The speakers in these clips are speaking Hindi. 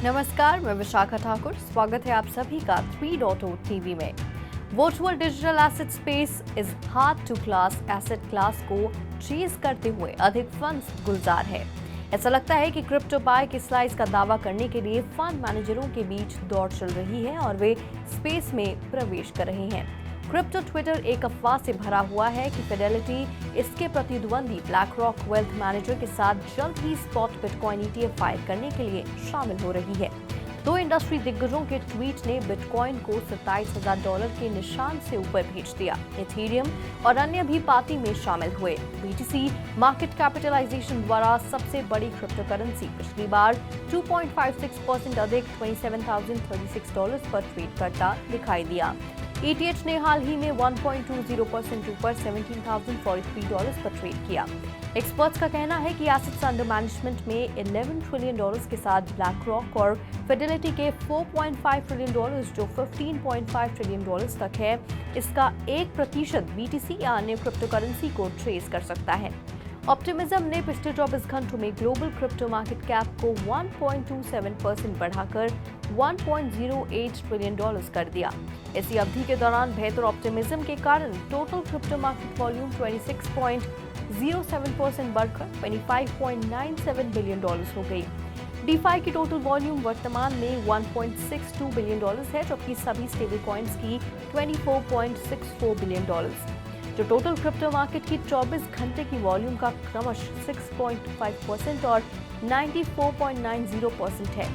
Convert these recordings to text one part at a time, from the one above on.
नमस्कार, मैं विशाखा ठाकुर। स्वागत है आप सभी का 3.0 टीवी में। वर्चुअल डिजिटल एसेट स्पेस इस hard to class asset class को चेज करते हुए अधिक फंड्स गुलजार है। ऐसा लगता है कि क्रिप्टो पाई के स्लाइस का दावा करने के लिए फंड मैनेजरों के बीच दौड़ चल रही है और वे स्पेस में प्रवेश कर रहे हैं। क्रिप्टो ट्विटर एक अफवाह से भरा हुआ है कि फिडेलिटी इसके प्रतिद्वंदी ब्लैक रॉक वेल्थ मैनेजर के साथ जल्द ही स्पॉट बिटकॉइन ETF फाइल करने के लिए शामिल हो रही है। दो इंडस्ट्री दिग्गजों के ट्वीट ने बिटकॉइन को $27,000 के निशान से ऊपर भेज दिया। इथेरियम और अन्य भी पार्टी में शामिल हुए। BTC मार्केट कैपिटलाइजेशन द्वारा सबसे बड़ी क्रिप्टो करेंसी पिछली बार 2.56% अधिक $27,036 पर ट्रेड करता दिखाई दिया। ETH ने हाल ही में 1.20% ऊपर $17,043 पर ट्रेड किया। एक्सपर्ट्स का कहना है कि एसेट्स अंडर मैनेजमेंट में $11 ट्रिलियन के साथ ब्लैक रॉक और फिडेलिटी के $4.5 ट्रिलियन जो $15.5 ट्रिलियन तक है, इसका 1% BTC या अन्य क्रिप्टो करेंसी को ट्रेस कर सकता है। ऑप्टिमिज्म ने पिछले 24 घंटों में ग्लोबल क्रिप्टो मार्केट कैप को 1.27% बढ़ाकर $1.08 ट्रिलियन कर दिया। इसी अवधि के दौरान बेहतर ऑप्टिमिज्म के कारण टोटल क्रिप्टो मार्केट वॉल्यूम 26.07% बढ़कर $25.97 बिलियन हो गई। DeFi की टोटल वॉल्यूम वर्तमान में $1.62 बिलियन है, जबकि सभी स्टेबल कॉइन्स की $24.64 बिलियन। जो टोटल क्रिप्टो मार्केट की 24 घंटे की वॉल्यूम का क्रमशः 6.5% और 94.90% है।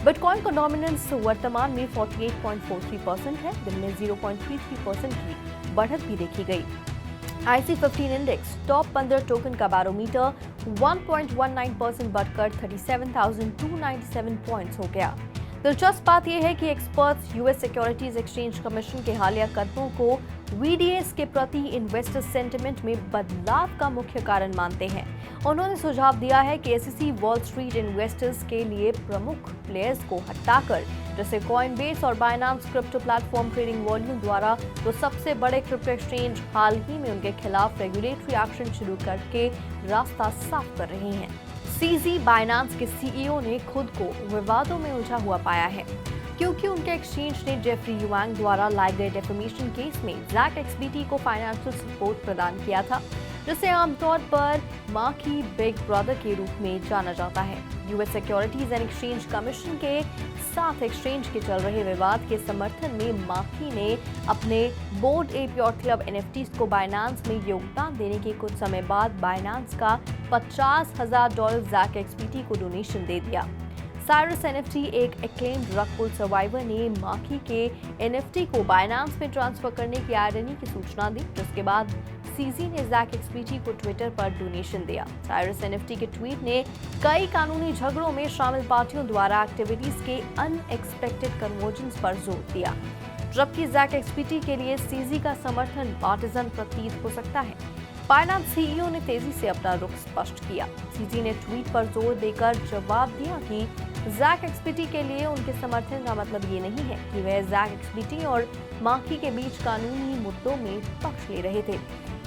बिटकॉइन का डोमिनेंस वर्तमान में 48.43% है। दिन में 0.33% की बढ़त भी देखी गई। IC15 इंडेक्स टॉप 15 टोकन का बैरोमीटर 1.19% बढ़कर 37,297 पॉइंट्स हो गया। दिलचस्प बात यह है कि experts US securities exchange commission के हालिया कदमों को VDS के प्रति इन्वेस्टर सेंटिमेंट में बदलाव का मुख्य कारण मानते हैं। उन्होंने सुझाव दिया है कि SEC वॉल स्ट्रीट इन्वेस्टर्स के लिए प्रमुख प्लेयर्स को हटाकर, जैसे कॉइनबेस और Binance crypto platform trading volume द्वारा तो सबसे बड़े क्रिप्टो एक्सचेंज हाल ही में उनके खिलाफ रेगुलेटरी एक्शन शुरू करके रास्ता साफ कर रहे हैं। CZ बाइनेंस के CEO ने खुद को विवादों में उलझा हुआ पाया है, क्योंकि उनके एक्सचेंज ने जेफरी युआंग द्वारा लाए गए डेफेमेशन केस में जैक XBT को फाइनेंशियल सपोर्ट प्रदान किया था, जिसे आमतौर पर मां की बिग ब्रदर के रूप में जाना जाता है। US securities and exchange commission के साथ एक्सचेंज के चल रहे विवाद के समर्थन में माकी ने अपने board a pure club NFTs को बाइनेंस में योगदान देने के कुछ समय बाद बाइनेंस का $50,000 जैक XBT को डोनेशन दे दिया। साइरस NFT, एक एक्लेम्ड रग पुल सर्वाइवर, ने माकी के NFT को बाइनेंस में ट्रांसफर करने की आयरनी की सूचना दी, जिसके बाद CZ ने जैक XBT को ट्विटर पर डोनेशन दिया। साइरस NFT के ट्वीट ने कई कानूनी झगड़ों में शामिल पार्टियों द्वारा एक्टिविटीज के अनएक्सपेक्टेड कन्वर्जेंस पर जोर दिया, जबकि जैक XBT के लिए CZ का समर्थन पार्टिजन प्रतीत हो सकता है। बाइनेंस CEO ने तेजी से अपना रुख स्पष्ट किया। CZ ने ट्वीट पर जोर देकर जवाब दिया कि जैक XBT के लिए उनके समर्थन का मतलब ये नहीं है कि वह जैक XBT और माकी के बीच कानूनी मुद्दों में पक्ष ले रहे थे।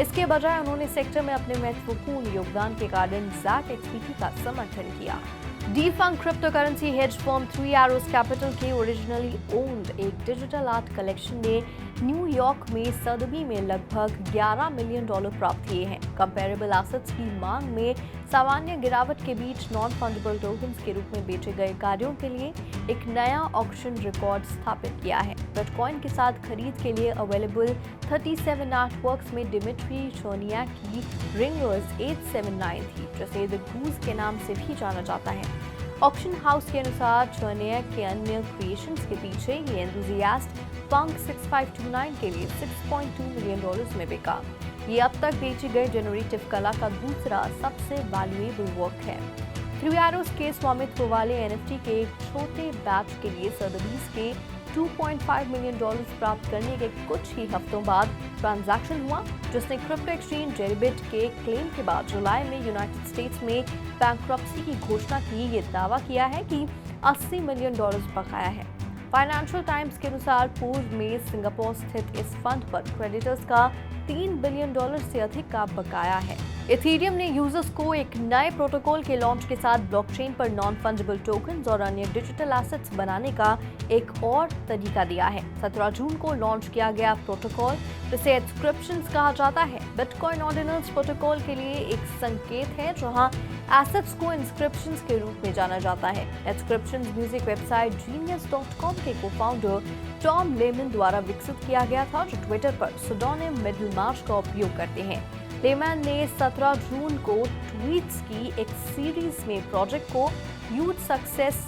इसके बजाय उन्होंने सेक्टर में अपने महत्वपूर्ण योगदान के कारण जैक XBT का समर्थन किया। Defunct crypto currency hedge firm 3 Arrows capital के ओरिजिनली ओन्ड एक डिजिटल आर्ट कलेक्शन ने न्यूयॉर्क में सदबी में लगभग $11 मिलियन प्राप्त किए हैं। कंपेरेबल एसेट्स की मांग में सामान्य गिरावट के बीच नॉन फंडेबल टोकन्स के रूप में बेचे गए कार्यों के लिए एक नया ऑक्शन रिकॉर्ड स्थापित किया है। बिटकॉइन के साथ खरीद के लिए अवेलेबल 37 आर्टवर्क्स में डिमिट्री चर्नियाक की रिंगर्स 879 थी, जिसे द गूज के नाम से भी जाना जाता है। ऑक्शन हाउस के अनुसार चर्नियाक के अन्य क्रिएशंस के पीछे ये एंथुसियास्ट पंक 6529 के लिए $6.2 मिलियन में बिका। ये अब तक बेची गई जनरेटिव कला का दूसरा सबसे वैल्यूएबल वर्क है। 3 Arrows के स्वामित्व वाले NFT के एक छोटे बैच के लिए सदबीज के $2.5 मिलियन प्राप्त करने के कुछ ही हफ्तों बाद ट्रांजैक्शन हुआ, जिसने क्रिप्टो एक्सचेंज डेरिबिट के क्लेम के बाद जुलाई में यूनाइटेड स्टेट्स में बैंक्रप्सी की घोषणा की। ये दावा किया है कि $80 मिलियन बकाया है। फाइनेंशियल टाइम्स के अनुसार पूर्व में सिंगापुर स्थित इस फंड पर क्रेडिटर्स का $3 बिलियन से अधिक का बकाया है। इथेरियम ने यूजर्स को एक नए प्रोटोकॉल के लॉन्च के साथ ब्लॉकचेन पर नॉन फंजिबल टोकन्स और अन्य डिजिटल एसेट्स बनाने का एक और तरीका दिया है। 17 जून को लॉन्च किया गया प्रोटोकॉल, जिसे इंस्क्रिप्शंस कहा जाता है, बिटकॉइन ऑर्डिनल्स प्रोटोकॉल के लिए एक संकेत है जहां एसेट्स को इंस्क्रिप्शंस के रूप में जाना जाता है। इंस्क्रिप्शंस म्यूजिक वेबसाइट genius.com के को-फाउंडर टॉम लेमन द्वारा विकसित किया गया था, जो ट्विटर पर सुडोनिम मिडलमार्च का उपयोग करते हैं। लेमन ने 17 जून को ट्वीट्स की एक सीरीज में प्रोजेक्ट को ह्यूज सक्सेस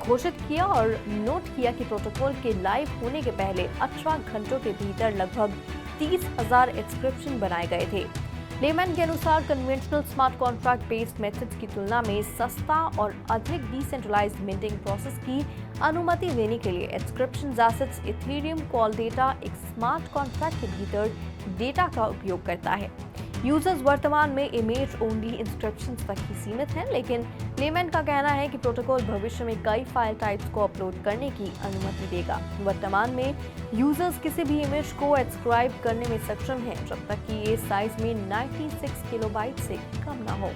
घोषित किया और नोट किया कि प्रोटोकॉल के लाइव होने के पहले 18 घंटों के भीतर लगभग 30,000 इंस्क्रिप्शन बनाए गए थे। लेमन के अनुसार conventional smart contract based methods की तुलना में सस्ता और अधिक डिसेंट्रलाइज्ड मिंटिंग प्रोसेस की अनुमति देने के लिए inscription assets Ethereum call data एक स्मार्ट कॉन्ट्रैक्ट के भीतर डेटा का उपयोग करता है। यूजर्स वर्तमान में इमेज ओनली इंस्क्रिप्शंस तक ही सीमित हैं, लेकिन लेमन का कहना है कि प्रोटोकॉल भविष्य में कई फाइल टाइप्स को अपलोड करने की अनुमति देगा। वर्तमान में यूजर्स किसी भी इमेज को एब्सक्राइब करने में सक्षम हैं, जब तक कि ये साइज में 96 किलोबाइट से कम ना हो।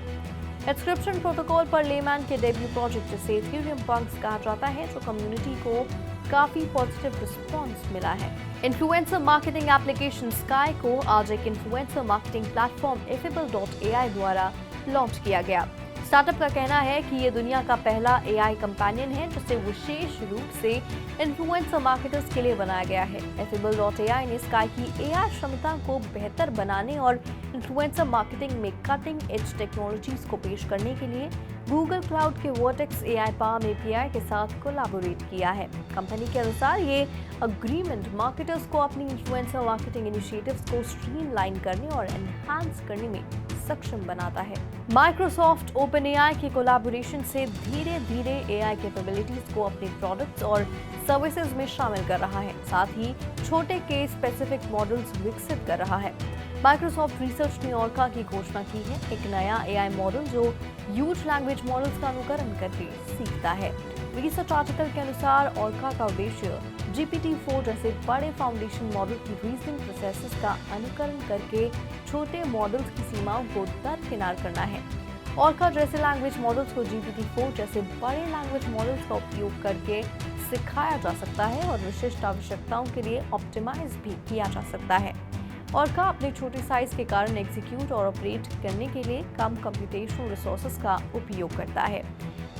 इंस्क्रिप्शन प्रोटोकॉल पर लेमन के डेब्यू प्रोजेक्ट, जिसे इथेरियम पंक्स कहा जाता है, जो कम्युनिटी को काफी पॉजिटिव रिस्पॉन्स मिला है। इन्फ्लुएंसर मार्केटिंग एप्लीकेशन स्काई को आज एक इन्फ्लुएंसर मार्केटिंग प्लेटफॉर्म Affable.ai द्वारा लॉन्च किया गया। स्टार्टअप का कहना है कि ये दुनिया का पहला AI कंपेनियन है, जिसे विशेष रूप से इन्फ्लुएंसर मार्केटर्स के लिए बनाया गया है। Affable.ai ने स्काई की AI क्षमता को बेहतर बनाने और इन्फ्लुएंसर मार्केटिंग में कटिंग एज टेक्नोलॉजीज को पेश करने के लिए गूगल क्लाउड के वर्टेक्स AI पाम API के साथ कोलैबोरेट किया है। कंपनी के अनुसार ये अग्रीमेंट मार्केटर्स को अपनी इन्फ्लुएंसर मार्केटिंग इनिशिएटिव्स को स्ट्रीमलाइन करने और एनहांस करने में सक्षम बनाता है। माइक्रोसॉफ्ट OpenAI के कोलैबोरेशन से धीरे धीरे AI कैपेबिलिटीज को अपने प्रोडक्ट्स और सर्विसेज में शामिल कर रहा है, साथ ही छोटे केस स्पेसिफिक मॉडल्स विकसित कर रहा है। माइक्रोसॉफ्ट रिसर्च ने ऑर्का की घोषणा की है, एक नया AI मॉडल जो ह्यूज लैंग्वेज मॉडल्स का अनुकरण करके सीखता है। रिसर्च आर्टिकल के अनुसार ऑर्का का उद्देश्य GPT-4 जैसे बड़े फाउंडेशन मॉडल की रीजनिंग प्रोसेसेस का अनुकरण करके छोटे मॉडल्स की सीमाओं को दरकिनार करना है। ऑर्का जैसे लैंग्वेज मॉडल्स को GPT-4 जैसे बड़े लैंग्वेज मॉडल्स का उपयोग करके सिखाया जा सकता है और विशिष्ट आवश्यकताओं के लिए ऑप्टिमाइज भी किया जा सकता है। ऑर्का अपने छोटे साइज के कारण एग्जीक्यूट और ऑपरेट करने के लिए कम कंप्यूटेशनल रिसोर्सेज का उपयोग करता है।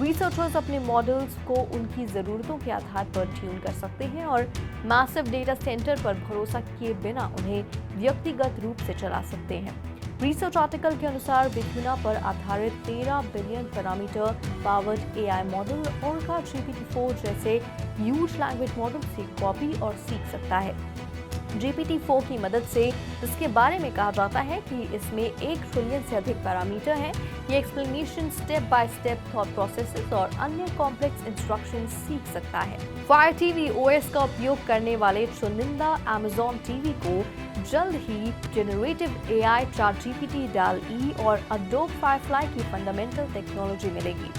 रिसर्चर्स अपने मॉडल्स को उनकी ज़रूरतों के आधार पर ट्यून कर सकते हैं और मैसिव डेटा सेंटर पर भरोसा किए बिना उन्हें व्यक्तिगत रूप से चला सकते हैं। रिसर्च आर्टिकल के अनुसार विकिना पर आधारित 13 billion parameter powered AI model orca GPT-4 जैसे ह्यूज लैंग्वेज मॉडल से कॉपी और सीख सकता है। GPT-4 की मदद से इसके बारे में कहा जाता है कि इसमें 1 ट्रिलियन से अधिक पैरामीटर हैं। ये explanation, step by step thought processes और अन्य कॉम्प्लेक्स इंस्ट्रक्शन सीख सकता है। फायर TV OS का उपयोग करने वाले चुनिंदा Amazon TV को जल्द ही जनरेटिव AI ChatGPT DALL-E और Adobe Firefly की फंडामेंटल टेक्नोलॉजी मिलेगी।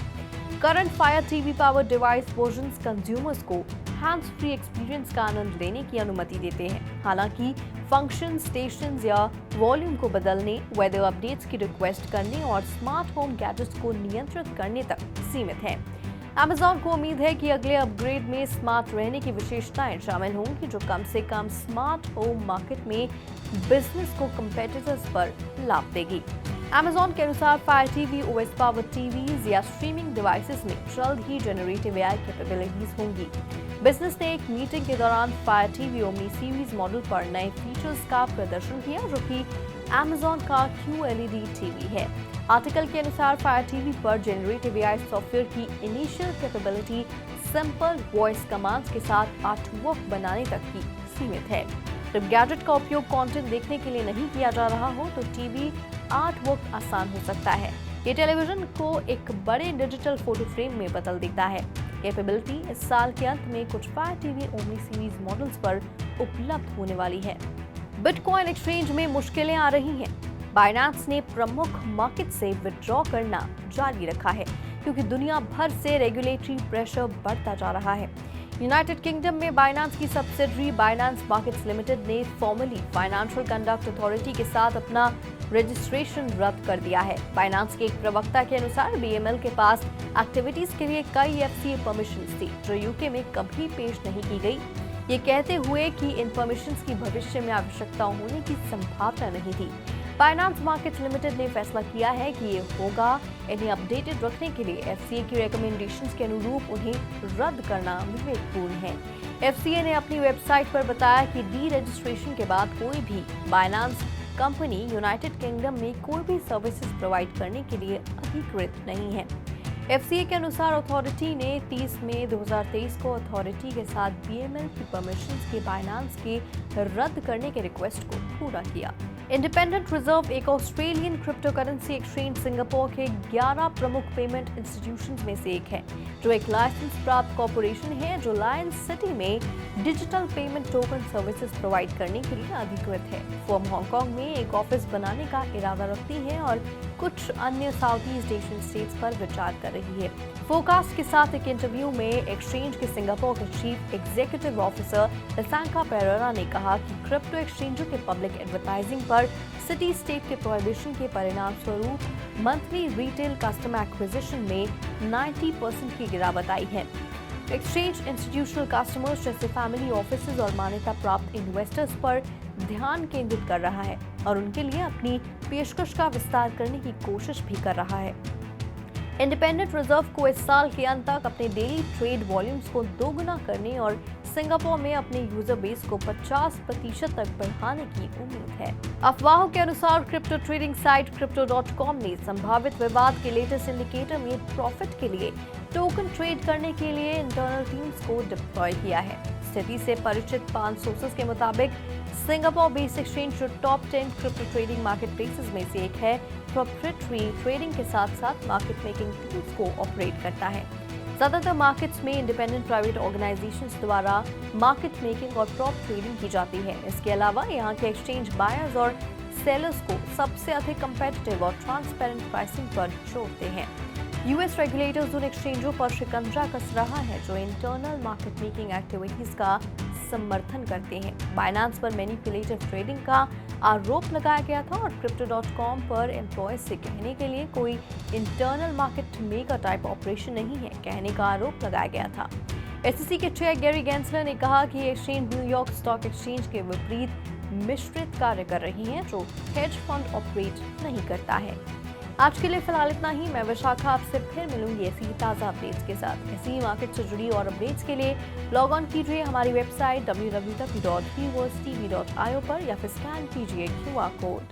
Current fire TV power device versions consumers को हैंड्स फ्री एक्सपीरियंस का आनंद लेने की अनुमति देते हैं। हालांकि फंक्शन, स्टेशंस या वॉल्यूम को बदलने, वेदर अपडेट्स की रिक्वेस्ट करने और स्मार्ट होम गैजेट्स को नियंत्रित करने तक सीमित है। Amazon को उम्मीद है कि अगले अपग्रेड में स्मार्ट रहने की विशेषताएं शामिल होंगी, जो कम से कम स्मार्ट होम मार्केट में बिजनेस को कंपेटिटर्स पर लाभ देगी। Amazon के अनुसार fire TV OS power TVs या स्ट्रीमिंग डिवाइसेस में जल्द ही जनरेटिव AI कैपेबिलिटीज होंगी। बिजनेस ने एक मीटिंग के दौरान fire TV omni series model पर नए फीचर्स का प्रदर्शन किया, जो कि Amazon का QLED TV है। आर्टिकल के अनुसार फायर TV पर जनरेटिव AI सॉफ्टवेयर की initial capability simple voice commands के साथ आर्टवर्क बनाने तक ही सीमित है। जब गैजेट का उपयोग कंटेंट देखने के लिए नहीं किया जा रहा हो, तो टीवी आर्टवर्क आसान हो सकता है। ये टेलीविजन को एक बड़े डिजिटल फोटो फ्रेम में बदल देता है। कैपेबिलिटी इस साल के अंत में कुछ fire TV omni series models पर उपलब्ध होने वाली है। बिटकॉइन एक्सचेंज में मुश्किलें आ रही हैं। बाइनेंस ने प्रमुख मार्केट से विड्रॉ करना जारी रखा है, क्योंकि दुनिया भर से रेगुलेटरी प्रेशर बढ़ता जा रहा है। यूनाइटेड किंगडम में बाइनेंस की सब्सिडरी बाइनेंस मार्केट्स लिमिटेड ने फॉर्मली फाइनेंशियल कंडक्ट अथॉरिटी के साथ अपना रजिस्ट्रेशन रद्द कर दिया है। बाइनांस के एक प्रवक्ता के अनुसार BML के पास एक्टिविटीज के लिए कई FCA परमिशंस थी जो यूके में कभी पेश नहीं की गई, ये कहते हुए कि इन परमिशंस की भविष्य में आवश्यकता होने की संभावना नहीं थी। बाइनांस मार्केट्स लिमिटेड ने फैसला किया है कि ये होगा इन्हें अपडेटेड रखने के लिए FCA की रिकमेंडेशंस के अनुरूप उन्हें रद्द करना विवेकपूर्ण है। FCA ने अपनी वेबसाइट पर बताया कि डी रजिस्ट्रेशन के बाद कोई भी बाइनांस कंपनी यूनाइटेड किंगडम में कोई भी सर्विसेज प्रोवाइड करने के लिए अधिकृत नहीं है। FCA के अनुसार अथॉरिटी ने 30 मई 2023 को अथॉरिटी के साथ BML की परमिशंस के बाइनांस के रद्द करने के रिक्वेस्ट को पूरा किया। इंडिपेंडेंट रिजर्व एक Australian crypto currency exchange Singapore के 11 प्रमुख पेमेंट इंस्टीट्यूशंस में से एक है, जो एक लाइसेंस प्राप्त कॉर्पोरेशन है जो लायंस सिटी में digital payment token services provide करने के लिए अधिकृत है। फर्म हांगकांग में एक ऑफिस बनाने का इरादा रखती है और कुछ अन्य साउथ ईस्ट एशियन स्टेट्स पर विचार कर रही है। फोकास्ट के साथ एक इंटरव्यू में एक्सचेंज के सिंगापुर के चीफ एग्जीक्यूटिव ऑफिसर लसांका पेरेरा ने कहा कि क्रिप्टो एक्सचेंजों के पब्लिक एडवर्टाइजिंग पर सिटी स्टेट के प्रोहिबिशन के परिणाम स्वरूप मंथली रिटेल कस्टमर एक्विजिशन में 90% की गिरावट आई है। एक्सचेंज इंस्टीट्यूशनल कस्टमर्स जैसे फैमिली ऑफिसेज और मान्यता प्राप्त इन्वेस्टर्स पर ध्यान केंद्रित कर रहा है और उनके लिए अपनी पेशकश का विस्तार करने की कोशिश भी कर रहा है। इंडिपेंडेंट रिजर्व को इस साल के अंत तक अपने डेली ट्रेड वॉल्यूम्स को दोगुना करने और सिंगापुर में अपने यूजर बेस को 50% तक बढ़ाने की उम्मीद है। अफवाहों के अनुसार क्रिप्टो ट्रेडिंग साइट Crypto.com ने संभावित विवाद के लेटेस्ट इंडिकेटर में प्रॉफिट के लिए टोकन ट्रेड करने के लिए इंटरनल टीम्स को डिप्लॉय किया है। स्थिति से परिचित 5 सोर्सेज के मुताबिक सिंगापुर बेस्ड एक्सचेंज जो top 10 crypto trading market places में से एक है, प्रोप्राइटरी ट्रेडिंग के साथ साथ मार्केट मेकिंग टूल्स को ऑपरेट करता है। ज्यादातर मार्केट्स में इंडिपेंडेंट प्राइवेट ऑर्गेनाइजेशंस द्वारा मार्केट मेकिंग और प्रॉप ट्रेडिंग की जाती है। इसके अलावा यहाँ के एक्सचेंज बायर्स और सेलर्स को सबसे अधिक कंपेटिटिव और ट्रांसपेरेंट प्राइसिंग पर जोड़ते हैं। US रेगुलेटर्स उन एक्सचेंजों पर शिकंजा कस रहा है जो इंटरनल मार्केट मेकिंग एक्टिविटीज का समर्थन करते हैं। बाइनांस पर मैनिपुलेटिव ट्रेडिंग का आरोप लगाया गया था और Crypto.com पर एम्प्लॉयज से कहने के लिए कोई internal market maker type operation नहीं है कहने का आरोप लगाया गया था। SEC के चेयर गैरी गेंसलर ने कहा कि एक्सचेंज न्यूयॉर्क स्टॉक एक्सचेंज के विपरीत मिश्रित कार्य कर रही है जो हेज फंड ऑपरेट नहीं करता है। आज के लिए फिलहाल इतना ही। मैं विशाखा आपसे फिर मिलूंगी ऐसी ही ताज़ा अपडेट्स के साथ। ऐसी ही मार्केट से जुड़ी और अपडेट्स के लिए लॉग ऑन कीजिए हमारी वेबसाइट www.viewers.tv.io पर या फिर स्कैन कीजिए QR कोड।